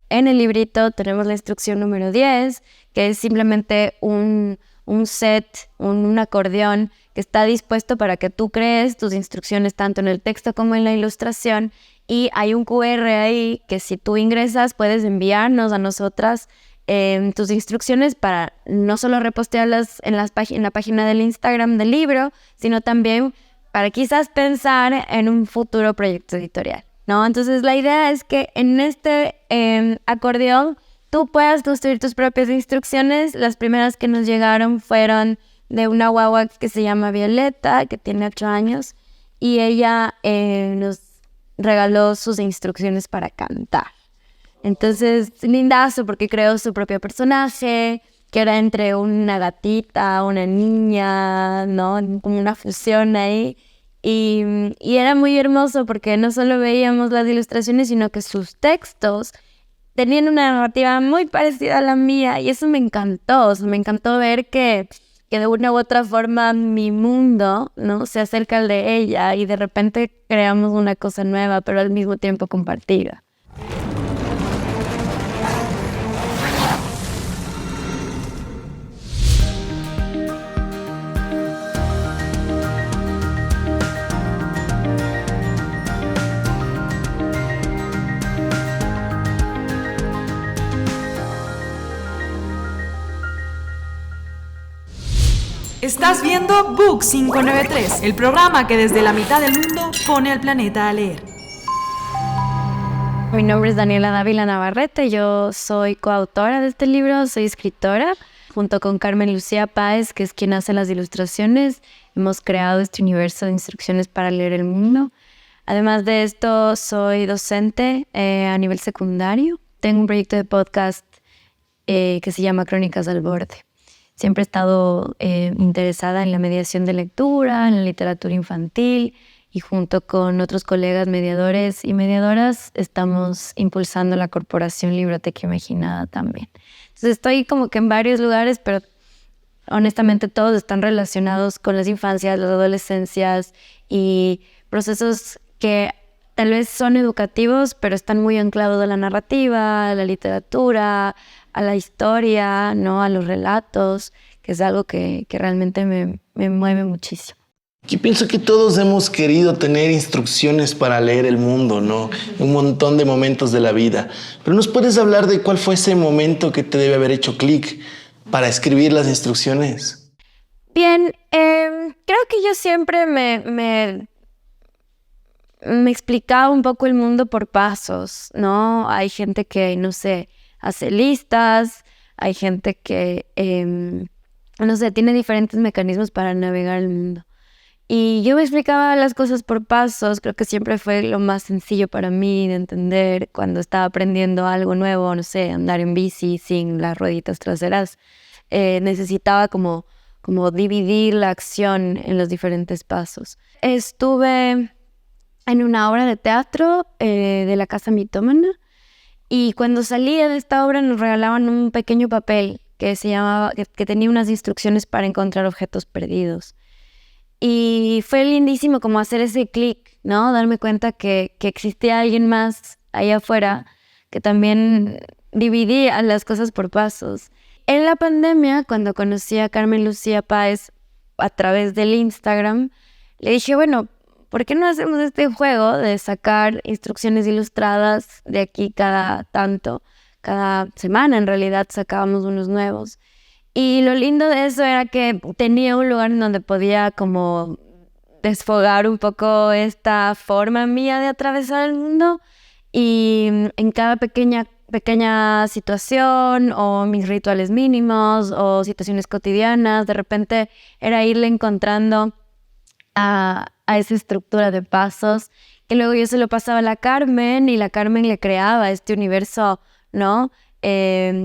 En el librito tenemos la instrucción número 10, que es simplemente un set, un acordeón que está dispuesto para que tú crees tus instrucciones tanto en el texto como en la ilustración. Y hay un QR ahí que si tú ingresas puedes enviarnos a nosotras tus instrucciones para no solo repostearlas en la página del Instagram del libro, sino también para quizás pensar en un futuro proyecto editorial, ¿no? Entonces la idea es que en este acordeón tú puedas construir tus propias instrucciones. Las primeras que nos llegaron fueron de una guagua que se llama Violeta, que tiene 8 años, y ella nos regaló sus instrucciones para cantar. Entonces, lindazo porque creó su propio personaje, que era entre una gatita, una niña, ¿no? Como una fusión ahí. Y era muy hermoso porque no solo veíamos las ilustraciones, sino que sus textos tenían una narrativa muy parecida a la mía y eso me encantó. O sea, me encantó ver que de una u otra forma mi mundo, ¿no? Se acerca al de ella y de repente creamos una cosa nueva, pero al mismo tiempo compartida. Estás viendo Book 593, el programa que desde la mitad del mundo pone al planeta a leer. Mi nombre es Daniela Dávila Navarrete, yo soy coautora de este libro, soy escritora. Junto con Carmen Lucía Páez, que es quien hace las ilustraciones, hemos creado este universo de instrucciones para leer el mundo. Además de esto, soy docente a nivel secundario. Tengo un proyecto de podcast que se llama Crónicas al Borde. Siempre he estado interesada en la mediación de lectura, en la literatura infantil y junto con otros colegas mediadores y mediadoras estamos impulsando la Corporación Libroteca Imaginada también. Entonces estoy como que en varios lugares, pero honestamente todos están relacionados con las infancias, las adolescencias y procesos que tal vez son educativos, pero están muy anclados a la narrativa, a la literatura, a la historia, ¿no? A los relatos, que es algo que realmente me mueve muchísimo. Yo pienso que todos hemos querido tener instrucciones para leer el mundo, ¿no? Un montón de momentos de la vida. Pero ¿nos puedes hablar de cuál fue ese momento que te debe haber hecho clic para escribir las instrucciones? Bien, creo que yo siempre me explicaba un poco el mundo por pasos, ¿no? Hay gente que, no sé, hace listas, hay gente que, no sé, tiene diferentes mecanismos para navegar el mundo. Y yo me explicaba las cosas por pasos, creo que siempre fue lo más sencillo para mí de entender cuando estaba aprendiendo algo nuevo, no sé, andar en bici sin las rueditas traseras. Necesitaba como dividir la acción en los diferentes pasos. Estuve en una obra de teatro de la Casa Mitómana y cuando salía de esta obra nos regalaban un pequeño papel que tenía unas instrucciones para encontrar objetos perdidos. Y fue lindísimo como hacer ese clic, ¿no? Darme cuenta que existía alguien más allá afuera que también dividía las cosas por pasos. En la pandemia, cuando conocí a Carmen Lucía Páez a través del Instagram, le dije, bueno, ¿por qué no hacemos este juego de sacar instrucciones ilustradas de aquí cada tanto? Cada semana en realidad sacábamos unos nuevos. Y lo lindo de eso era que tenía un lugar en donde podía como desfogar un poco esta forma mía de atravesar el mundo y en cada pequeña situación o mis rituales mínimos o situaciones cotidianas, de repente era irle encontrando a esa estructura de pasos que luego yo se lo pasaba a la Carmen y la Carmen le creaba este universo, ¿no?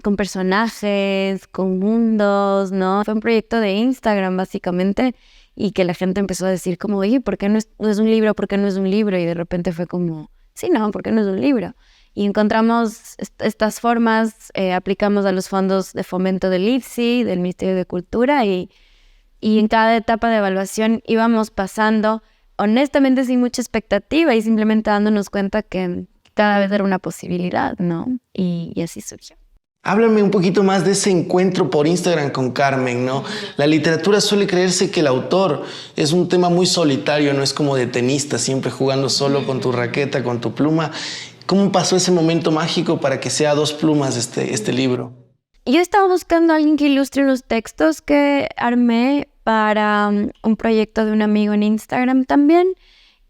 Con personajes, con mundos, ¿no? Fue un proyecto de Instagram básicamente y que la gente empezó a decir como, oye, ¿por qué no es un libro? ¿Por qué no es un libro? Y de repente fue como, sí, no, ¿por qué no es un libro? Y encontramos estas formas, aplicamos a los fondos de fomento del IFSI, del Ministerio de Cultura y en cada etapa de evaluación íbamos pasando honestamente sin mucha expectativa y simplemente dándonos cuenta que cada vez era una posibilidad, ¿no? Y así surgió. Háblame un poquito más de ese encuentro por Instagram con Carmen, ¿no? La literatura suele creerse que el autor es un tema muy solitario, no es como de tenista, siempre jugando solo con tu raqueta, con tu pluma. ¿Cómo pasó ese momento mágico para que sea a dos plumas este libro? Yo estaba buscando a alguien que ilustre los textos que armé para un proyecto de un amigo en Instagram también,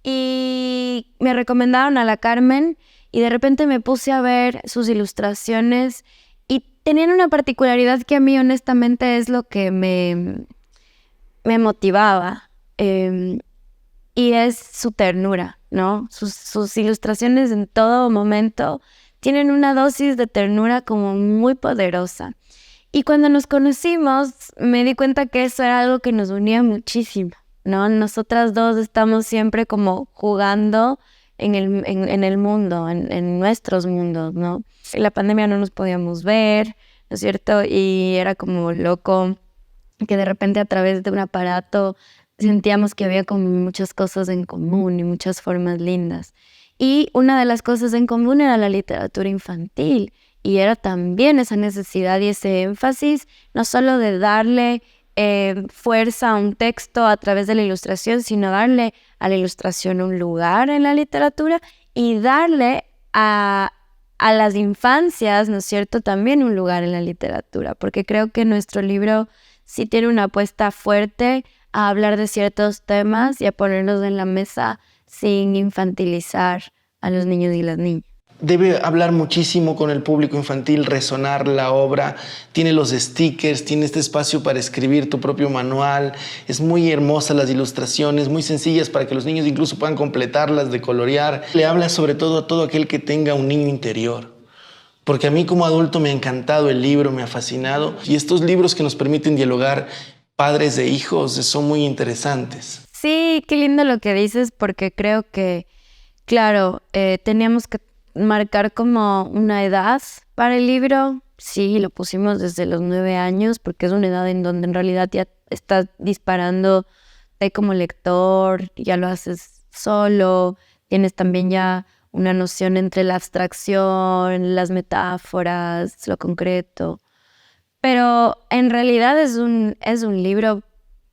y me recomendaron a la Carmen, y de repente me puse a ver sus ilustraciones y tenían una particularidad que a mí honestamente es lo que me motivaba, y es su ternura, ¿no? Sus ilustraciones en todo momento tienen una dosis de ternura como muy poderosa. Y cuando nos conocimos me di cuenta que eso era algo que nos unía muchísimo, ¿no? Nosotras dos estamos siempre como jugando en el mundo, en nuestros mundos, ¿no? En la pandemia no nos podíamos ver, ¿no es cierto? Y era como loco que de repente a través de un aparato sentíamos que había como muchas cosas en común y muchas formas lindas. Y una de las cosas en común era la literatura infantil, y era también esa necesidad y ese énfasis, no solo de darle fuerza a un texto a través de la ilustración, sino darle a la ilustración un lugar en la literatura y darle a las infancias, ¿no es cierto?, también un lugar en la literatura, porque creo que nuestro libro sí tiene una apuesta fuerte a hablar de ciertos temas y a ponerlos en la mesa sin infantilizar a los niños y las niñas. Debe hablar muchísimo con el público infantil, resonar la obra, tiene los stickers, tiene este espacio para escribir tu propio manual, es muy hermosa las ilustraciones, muy sencillas para que los niños incluso puedan completarlas, de colorear. Le habla sobre todo a todo aquel que tenga un niño interior, porque a mí como adulto me ha encantado el libro, me ha fascinado, y estos libros que nos permiten dialogar padres e hijos son muy interesantes. Sí, qué lindo lo que dices, porque creo que, claro, teníamos que marcar como una edad para el libro. Sí, lo pusimos desde los 9 años, porque es una edad en donde en realidad ya estás disparando como lector, ya lo haces solo, tienes también ya una noción entre la abstracción, las metáforas, lo concreto. Pero en realidad es un libro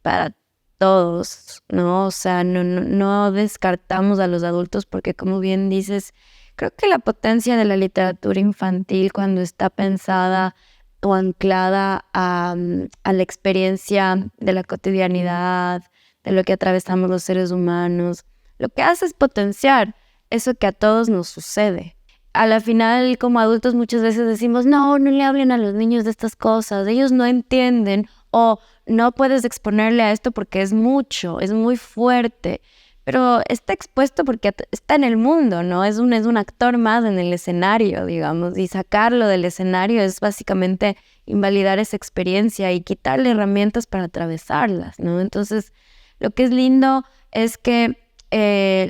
para todos, ¿no? O sea, no descartamos a los adultos, porque como bien dices, creo que la potencia de la literatura infantil cuando está pensada o anclada a la experiencia de la cotidianidad, de lo que atravesamos los seres humanos, lo que hace es potenciar eso que a todos nos sucede. A la final, como adultos, muchas veces decimos, no le hablen a los niños de estas cosas, ellos no entienden, o no puedes exponerle a esto porque es mucho, es muy fuerte. Pero está expuesto porque está en el mundo, ¿no? Es un actor más en el escenario, digamos, y sacarlo del escenario es básicamente invalidar esa experiencia y quitarle herramientas para atravesarlas, ¿no? Entonces, lo que es lindo es que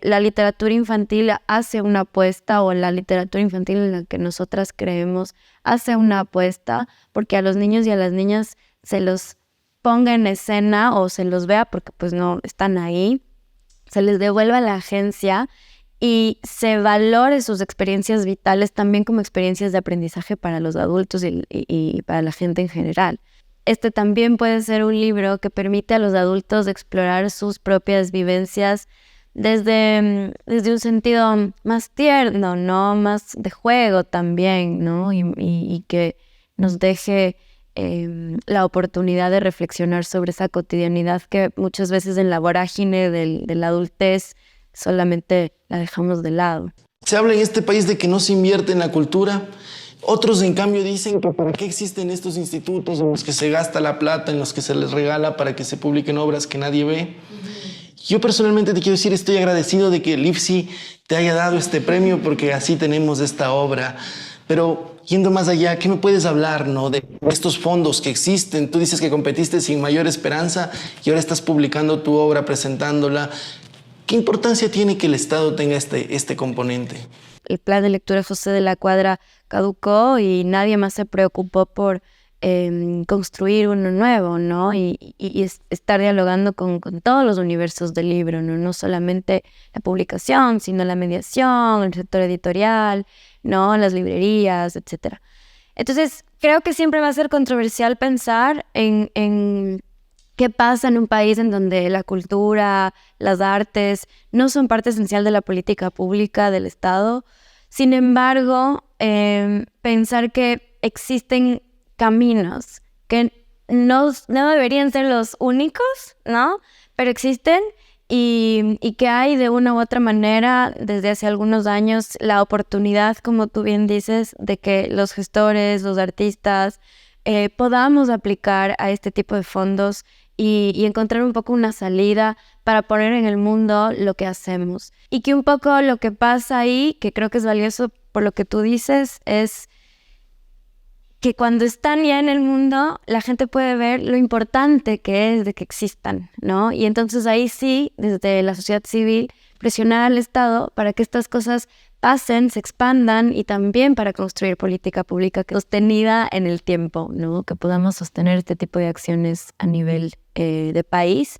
la literatura infantil hace una apuesta, o la literatura infantil en la que nosotras creemos hace una apuesta porque a los niños y a las niñas se los ponga en escena o se los vea, porque pues no están ahí, se les devuelva la agencia y se valore sus experiencias vitales también como experiencias de aprendizaje para los adultos y para la gente en general. Este también puede ser un libro que permite a los adultos explorar sus propias vivencias desde un sentido más tierno, ¿no? Más de juego también, ¿no? Y que nos deje la oportunidad de reflexionar sobre esa cotidianidad que muchas veces en la vorágine de la adultez solamente la dejamos de lado. Se habla en este país de que no se invierte en la cultura. Otros, en cambio, dicen que ¿para qué existen estos institutos en los que se gasta la plata, en los que se les regala para que se publiquen obras que nadie ve? Yo personalmente te quiero decir, estoy agradecido de que el IFSI te haya dado este premio, porque así tenemos esta obra. Pero yendo más allá, ¿qué me puedes hablar, no, de estos fondos que existen? Tú dices que competiste sin mayor esperanza y ahora estás publicando tu obra, presentándola. ¿Qué importancia tiene que el Estado tenga este componente? El plan de lectura José de la Cuadra caducó y nadie más se preocupó por construir uno nuevo, ¿no? Y estar dialogando con todos los universos del libro, ¿no? No solamente la publicación, sino la mediación, el sector editorial, ¿no? Las librerías, etc. Entonces, creo que siempre va a ser controversial pensar en qué pasa en un país en donde la cultura, las artes, no son parte esencial de la política pública del Estado. Sin embargo, pensar que existen caminos que no deberían ser los únicos, ¿no? Pero existen y que hay de una u otra manera desde hace algunos años la oportunidad, como tú bien dices, de que los gestores, los artistas, podamos aplicar a este tipo de fondos y encontrar un poco una salida para poner en el mundo lo que hacemos. Y que un poco lo que pasa ahí, que creo que es valioso por lo que tú dices, es que cuando están ya en el mundo, la gente puede ver lo importante que es de que existan, ¿no? Y entonces ahí sí, desde la sociedad civil, presionar al Estado para que estas cosas pasen, se expandan y también para construir política pública sostenida en el tiempo, ¿no? Que podamos sostener este tipo de acciones a nivel de país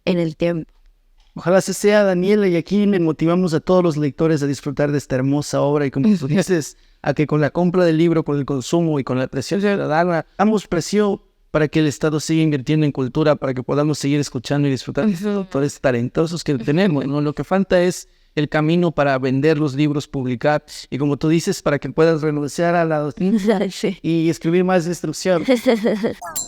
en el tiempo. Ojalá así sea, Daniela, y aquí le motivamos a todos los lectores a disfrutar de esta hermosa obra y, como tú dices, a que con la compra del libro, con el consumo y con la presión ciudadana, damos presión para que el Estado siga invirtiendo en cultura, para que podamos seguir escuchando y disfrutando de los autores talentosos que tenemos, ¿no? Lo que falta es el camino para vender los libros, publicar, y como tú dices, para que puedas renunciar a la docencia y escribir más instrucción.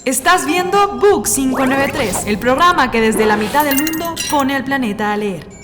Estás viendo Book 593, el programa que desde la mitad del mundo pone al planeta a leer.